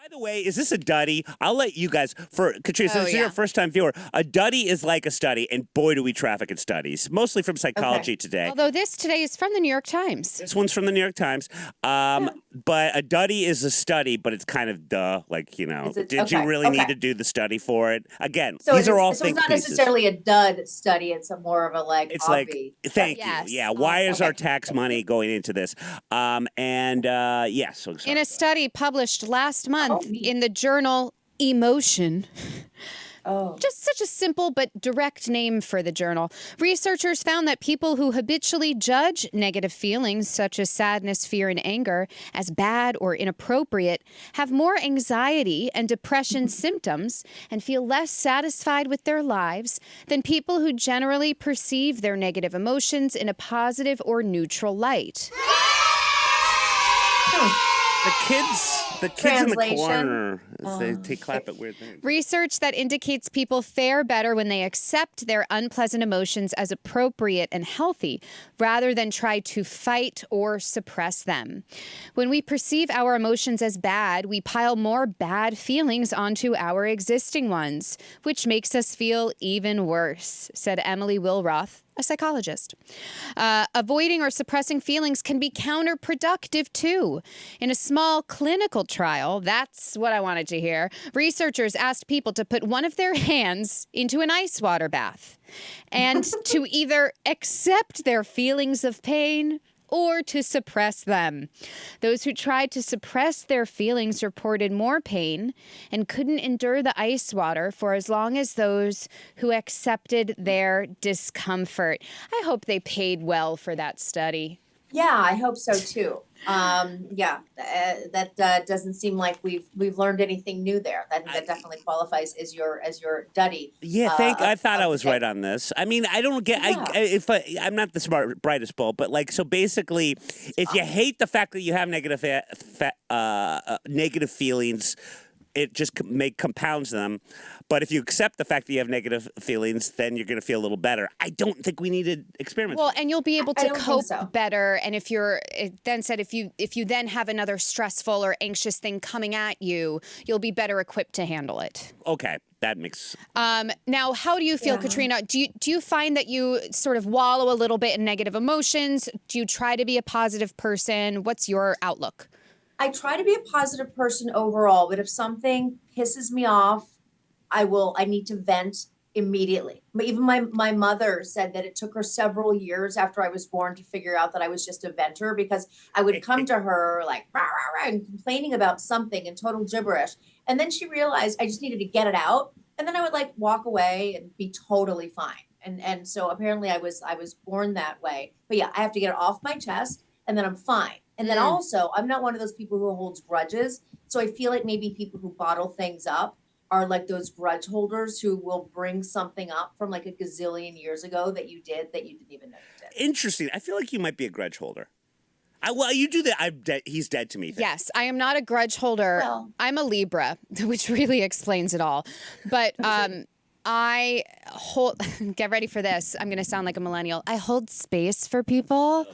By the way, is this a duddy? I'll let you guys, for Katrina, since you're a first-time viewer, a duddy is like a study, and boy, do we traffic in studies, mostly from psychology today. Although this today is from the New York Times. This one's from the New York Times. But a duddy is a study, but it's kind of did you really need to do the study for it? Again, these are all think it's not necessarily a dud study. It's a more of a it's hobby. like, thank you. Yeah, why is our tax money going into this? So in a study published last month in the journal Emotion. Just such a simple but direct name for the journal. Researchers found that people who habitually judge negative feelings such as sadness, fear, and anger as bad or inappropriate have more anxiety and depression symptoms and feel less satisfied with their lives than people who generally perceive their negative emotions in a positive or neutral light. The kids in the corner, they clap at weird things. Research that indicates people fare better when they accept their unpleasant emotions as appropriate and healthy, rather than try to fight or suppress them. When we perceive our emotions as bad, we pile more bad feelings onto our existing ones, which makes us feel even worse, said Emily Wilroth, a psychologist. Avoiding or suppressing feelings can be counterproductive, too. In a small clinical trial, that's what I wanted to hear, researchers asked people to put one of their hands into an ice water bath and to either accept their feelings of pain or to suppress them. Those who tried to suppress their feelings reported more pain and couldn't endure the ice water for as long as those who accepted their discomfort. I hope they paid well for that study. Yeah, I hope so too. That doesn't seem like we've learned anything new there. That definitely qualifies as your duddy. Yeah, I thought I was right on this. I mean, I don't get. I'm not the brightest bulb, but so basically, if you hate the fact that you have negative feelings, it just compounds them. But if you accept the fact that you have negative feelings, then you're going to feel a little better. I don't think we need to experiment. Well, and you'll be able to cope better. And if you then have another stressful or anxious thing coming at you, you'll be better equipped to handle it. Okay, that makes. Now, how do you feel, Katrina? Do you find that you sort of wallow a little bit in negative emotions? Do you try to be a positive person? What's your outlook? I try to be a positive person overall, but if something pisses me off, I need to vent immediately. Even my mother said that it took her several years after I was born to figure out that I was just a venter, because I would come to her like rah, rah, rah, and complaining about something in total gibberish. And then she realized I just needed to get it out. And then I would walk away and be totally fine. And so apparently I was born that way. But yeah, I have to get it off my chest and then I'm fine. And then also, I'm not one of those people who holds grudges. So I feel like maybe people who bottle things up are like those grudge holders who will bring something up from a gazillion years ago that you didn't even know you did. Interesting. I feel like you might be a grudge holder. You do that. He's dead to me. Yes, I am not a grudge holder. Well, I'm a Libra, which really explains it all. But I hold, get ready for this. I'm going to sound like a millennial. I hold space for people.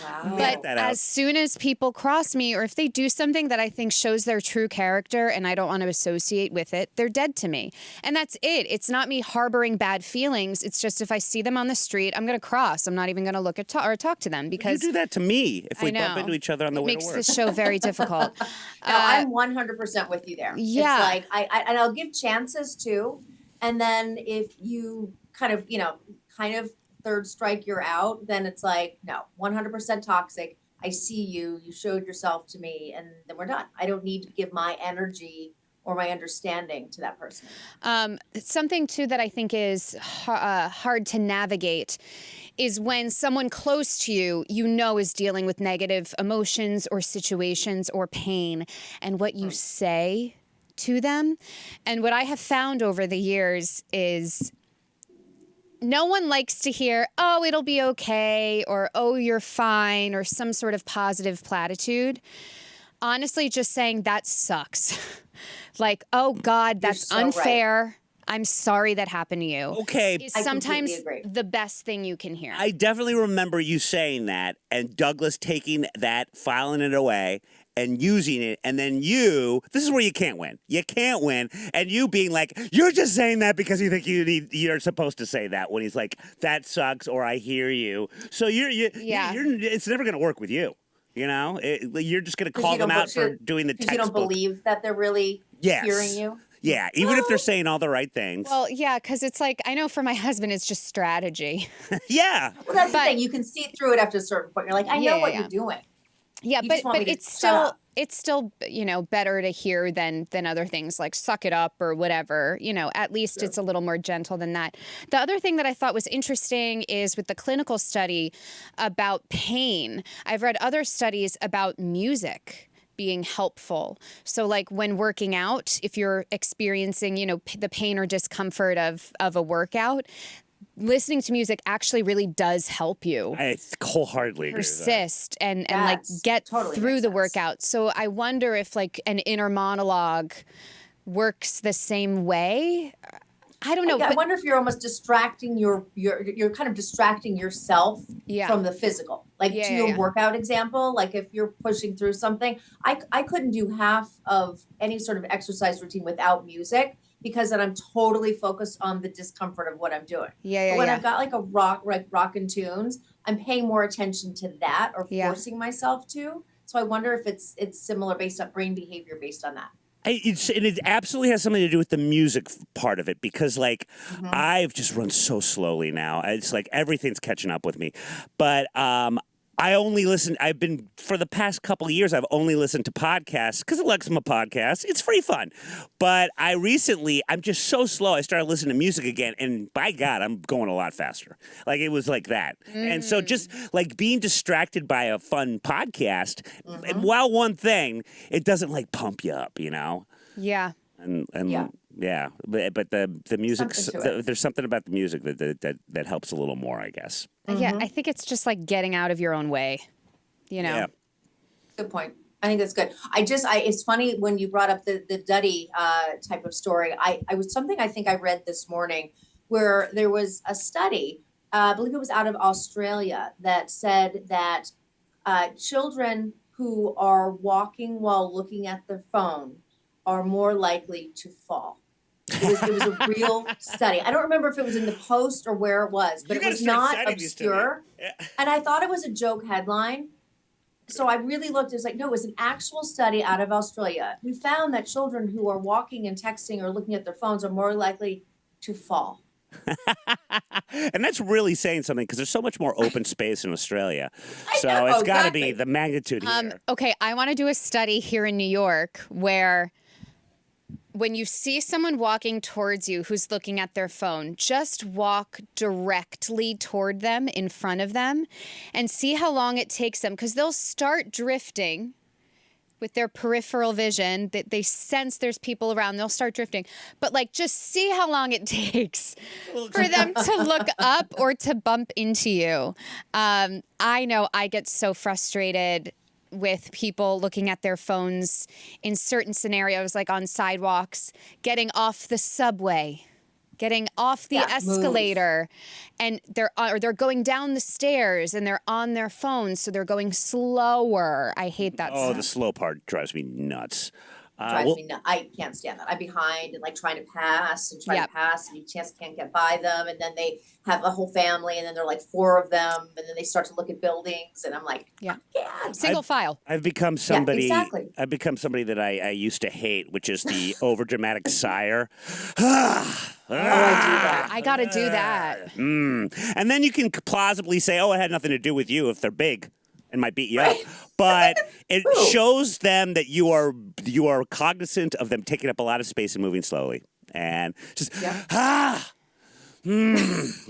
Wow. But as soon as people cross me, or if they do something that I think shows their true character and I don't want to associate with it, they're dead to me. And that's it. It's not me harboring bad feelings. It's just if I see them on the street, I'm going to cross. I'm not even going to look at or talk to them, because you do that to me if we bump into each other on the way to work. It makes the show very difficult. No, I'm 100% with you there. Yeah. It's and I'll give chances too. And then if you kind of third strike, you're out, then it's no, 100% toxic. I see you showed yourself to me, and then we're done. I don't need to give my energy or my understanding to that person. Something too that I think is hard to navigate is when someone close to you, is dealing with negative emotions or situations or pain, and what you say to them. And what I have found over the years is no one likes to hear, oh, it'll be okay, or oh, you're fine, or some sort of positive platitude. Honestly, just saying that sucks. Oh God, that's so unfair. Right. I'm sorry that happened to you. Okay. Is sometimes the best thing you can hear. I definitely remember you saying that, and Douglas taking that, filing it away, and using it, and then this is where you can't win. You can't win, and you being like, you're just saying that because you think you're supposed to say that, when he's like, that sucks, or I hear you. So it's never going to work with you. You know, you're just going to call them out for doing the textbook. You don't believe that they're really hearing you? Yeah, even if they're saying all the right things. Well, yeah, because it's like, I know for my husband, it's just strategy. Yeah. Well, that's the thing. You can see through it after a certain point. You're like, I know what you're doing. Yeah, but it's still better to hear than other things like suck it up or whatever. At least it's a little more gentle than that. The other thing that I thought was interesting is with the clinical study about pain. I've read other studies about music being helpful. So like when working out, if you're experiencing, the pain or discomfort of a workout, listening to music actually really does help you. I wholeheartedly agree persist and like get through the workout. So I wonder if like an inner monologue works the same way. I don't know. I wonder if you're almost distracting you're kind of distracting yourself from the physical. Like to your workout example, like if you're pushing through something, I couldn't do half of any sort of exercise routine without music, because then I'm totally focused on the discomfort of what I'm doing. But when I've got like a rockin' tunes, I'm paying more attention to that or forcing myself to. So I wonder if it's similar based on brain behavior based on that. It absolutely has something to do with the music part of it, because like I've just run so slowly now. It's like everything's catching up with me. But I've been, for the past couple of years, I've only listened to podcasts because it likes my podcast. It's free fun. But I'm just so slow. I started listening to music again, and by God, I'm going a lot faster. Like it was like that. And so just like being distracted by a fun podcast, while one thing, it doesn't like pump you up, Yeah. And yeah, but the music, there's something about the music that helps a little more, I guess. Yeah, I think it's just like getting out of your own way, Yeah. Good point. I think that's good. It's funny when you brought up the Duddy type of story. I think I read this morning where there was a study, I believe it was out of Australia, that said that children who are walking while looking at their phone are more likely to fall. It was a real study. I don't remember if it was in the Post or where it was, but it was not obscure. And I thought it was a joke headline. So I really looked. It was like, no, it was an actual study out of Australia. We found that children who are walking and texting or looking at their phones are more likely to fall. And that's really saying something, because there's so much more open space in Australia. So it's got to be the magnitude here. Okay, I want to do a study here in New York where when you see someone walking towards you who's looking at their phone, just walk directly toward them, in front of them, and see how long it takes them, because they'll start drifting with their peripheral vision, that they sense there's people around, they'll start drifting. But like, just see how long it takes for them to look up or to bump into you. I know I get so frustrated with people looking at their phones in certain scenarios, like on sidewalks, getting off the subway, getting off the escalator, and they're going down the stairs and they're on their phones, so they're going slower. I hate that. Oh, the slow part drives me nuts. Drives me nuts. I can't stand that. I'm behind and like trying to pass and you just can't get by them, and then they have a whole family, and then they're like four of them, and then they start to look at buildings, and I'm like, single file. I've become somebody. Yeah, exactly. I've become somebody that I used to hate, which is the overdramatic sigher. I gotta do that. And then you can plausibly say, "Oh, it had nothing to do with you," if they're big and might beat you up. But it shows them that you are cognizant of them taking up a lot of space and moving slowly, and just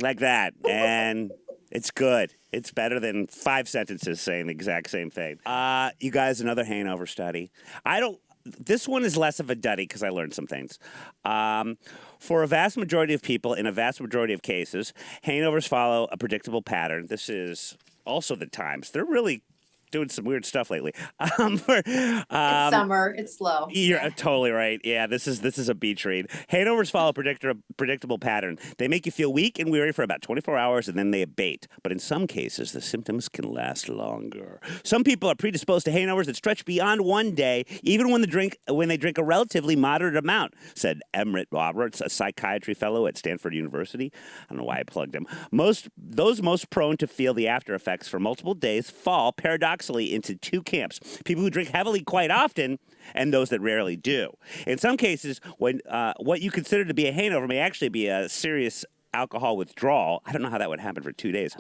like that. And it's good. It's better than 5 sentences saying the exact same thing. You guys, another hangover study. This one is less of a duddy because I learned some things. For a vast majority of people, in a vast majority of cases, hangovers follow a predictable pattern. This is also the Times. They're doing some weird stuff lately. It's summer. It's slow. You're totally right. Yeah, this is a beach read. Hangovers follow a predictable pattern. They make you feel weak and weary for about 24 hours, and then they abate. But in some cases, the symptoms can last longer. Some people are predisposed to hangovers that stretch beyond one day, even when they drink a relatively moderate amount, said Emmett Roberts, a psychiatry fellow at Stanford University. I don't know why I plugged him. Those most prone to feel the after effects for multiple days fall paradoxically into two camps: people who drink heavily quite often and those that rarely do. In some cases, when what you consider to be a hangover may actually be a serious alcohol withdrawal. I don't know how that would happen for 2 days.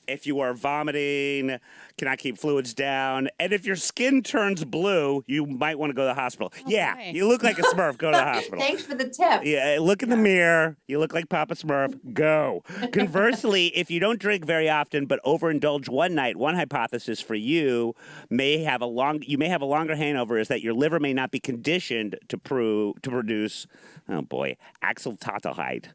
If you are vomiting, cannot keep fluids down, and if your skin turns blue, you might want to go to the hospital. Okay. Yeah, you look like a Smurf. Go to the hospital. Thanks for the tip. Yeah, look in the mirror. You look like Papa Smurf. Go. Conversely, if you don't drink very often but overindulge one night, one hypothesis for you may have a longer hangover is that your liver may not be conditioned to produce, oh boy, acetyltaldehyde.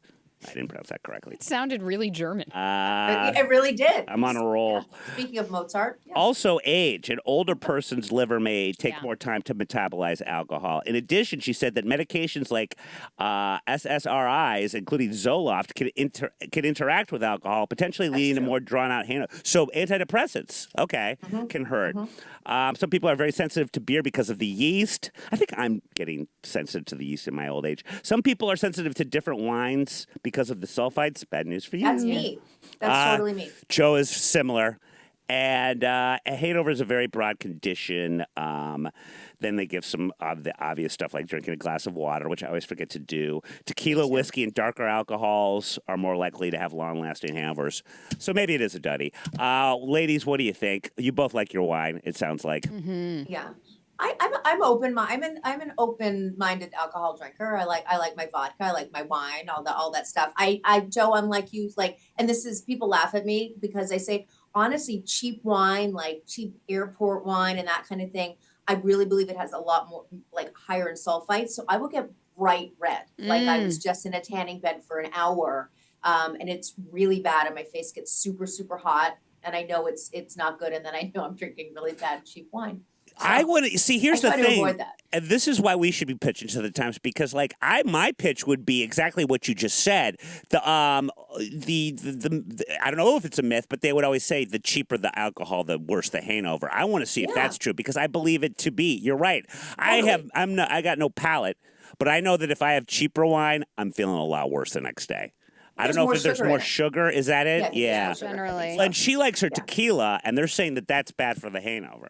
I didn't pronounce that correctly. It sounded really German. It really did. I'm on a roll. Yeah. Speaking of Mozart. Yeah. Also, age. An older person's liver may take more time to metabolize alcohol. In addition, she said that medications like SSRIs, including Zoloft, can interact with alcohol, potentially leading to more drawn-out hangover. So antidepressants, can hurt. Some people are very sensitive to beer because of the yeast. I think I'm getting sensitive to the yeast in my old age. Some people are sensitive to different wines because of the sulfites. Bad news for you. That's me. That's totally me. Joe is similar. And a hangover is a very broad condition. Then they give some of the obvious stuff like drinking a glass of water, which I always forget to do. Tequila, whiskey, and darker alcohols are more likely to have long-lasting hangovers. So maybe it is a duddy. Ladies, what do you think? You both like your wine, it sounds like. Mm-hmm. Yeah. I'm open. I'm an open-minded alcohol drinker. I like my vodka. I like my wine. All that stuff. Joe, I'm like you. And this is, people laugh at me because I say, honestly, cheap wine, like cheap airport wine and that kind of thing, I really believe it has a lot more, higher in sulfites. So I will get bright red. Like I was just in a tanning bed for an hour, and it's really bad, and my face gets super, super hot, and I know it's not good, and then I know I'm drinking really bad cheap wine. So I want to see. Here's the thing, avoid that. and this is why we should be pitching to the Times, because, my pitch would be exactly what you just said. I don't know if it's a myth, but they would always say the cheaper the alcohol, the worse the hangover. I want to see if that's true because I believe it to be. You're right. Totally. I got no palate, but I know that if I have cheaper wine, I'm feeling a lot worse the next day. I don't know if there's more sugar. Is that it? Yeah. Generally. And she likes her tequila, and they're saying that that's bad for the hangover.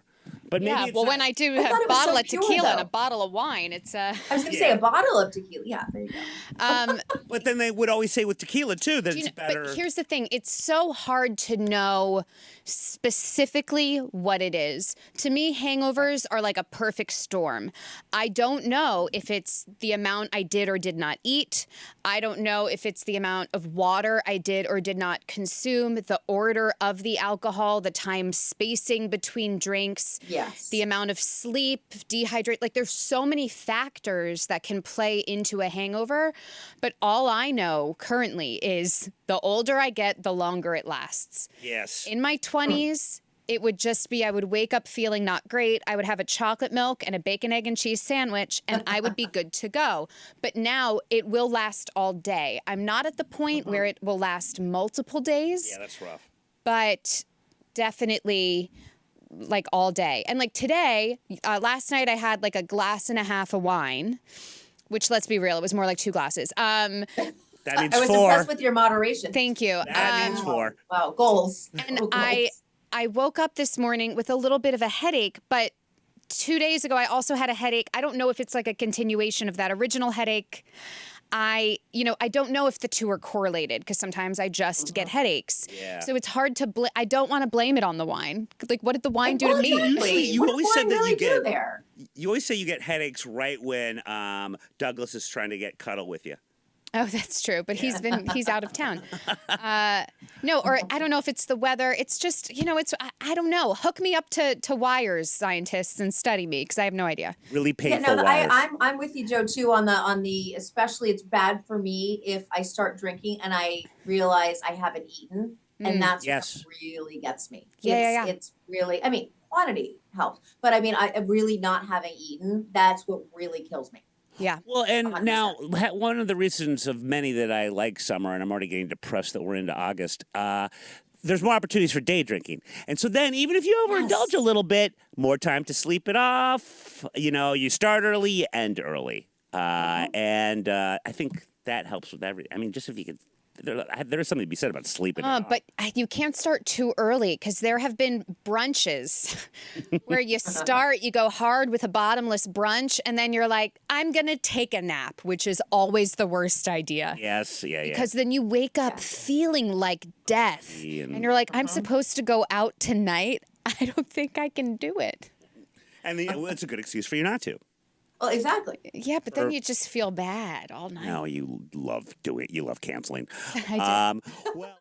But maybe it's when I do a bottle of tequila and a bottle of wine, it's I was going to say a bottle of tequila. Yeah, there you go. But then they would always say with tequila too that it's better. But here's the thing: it's so hard to know specifically what it is. To me, hangovers are like a perfect storm. I don't know if it's the amount I did or did not eat. I don't know if it's the amount of water I did or did not consume, the order of the alcohol, the time spacing between drinks. Yes. The amount of sleep, dehydrate. There's so many factors that can play into a hangover. But all I know currently is the older I get, the longer it lasts. Yes. In my 20s, it would just be I would wake up feeling not great. I would have a chocolate milk and a bacon, egg, and cheese sandwich, and I would be good to go. But now it will last all day. I'm not at the point where it will last multiple days. Yeah, that's rough. But definitely all day. And today, last night I had a glass and a half of wine, which, let's be real, it was more like 2 glasses. That means I was 4. impressed with your moderation. Thank you. That means 4. Wow, goals. And Goals. I woke up this morning with a little bit of a headache, but 2 days ago I also had a headache. I don't know if it's a continuation of that original headache. I don't know if the two are correlated because sometimes I just get headaches. Yeah. So it's hard to I don't want to blame it on the wine. What did the wine do to me? Exactly. You always said that you get there? You always say you get headaches right when Douglas is trying to get cuddle with you. Oh, that's true. But he's out of town. No, or I don't know if it's the weather. It's just, I don't know. Hook me up to wires, scientists, and study me because I have no idea. Really painful wires. I'm with you, Joe, too, on the especially it's bad for me if I start drinking and I realize I haven't eaten. And that's Yes. what really gets me. Yeah. It's really, I mean, quantity helps, but I mean, I really not having eaten, that's what really kills me. Yeah. Well, and 100%. now one of the reasons of many that I like summer, and I'm already getting depressed that we're into August. There's more opportunities for day drinking, and so then even if you overindulge a little bit, more time to sleep it off. You know, you start early, you end early, and I think that helps with everything. I mean, just if you could. There's something to be said about sleeping. It off. But you can't start too early because there have been brunches where you start, you go hard with a bottomless brunch, and then you're like, I'm going to take a nap, which is always the worst idea. Yes, yeah. Because then you wake up feeling like death. And you're like, I'm supposed to go out tonight. I don't think I can do it. And it's a good excuse for you not to. Well, exactly. Yeah, but then you just feel bad all night. No, you love canceling. I do. Well.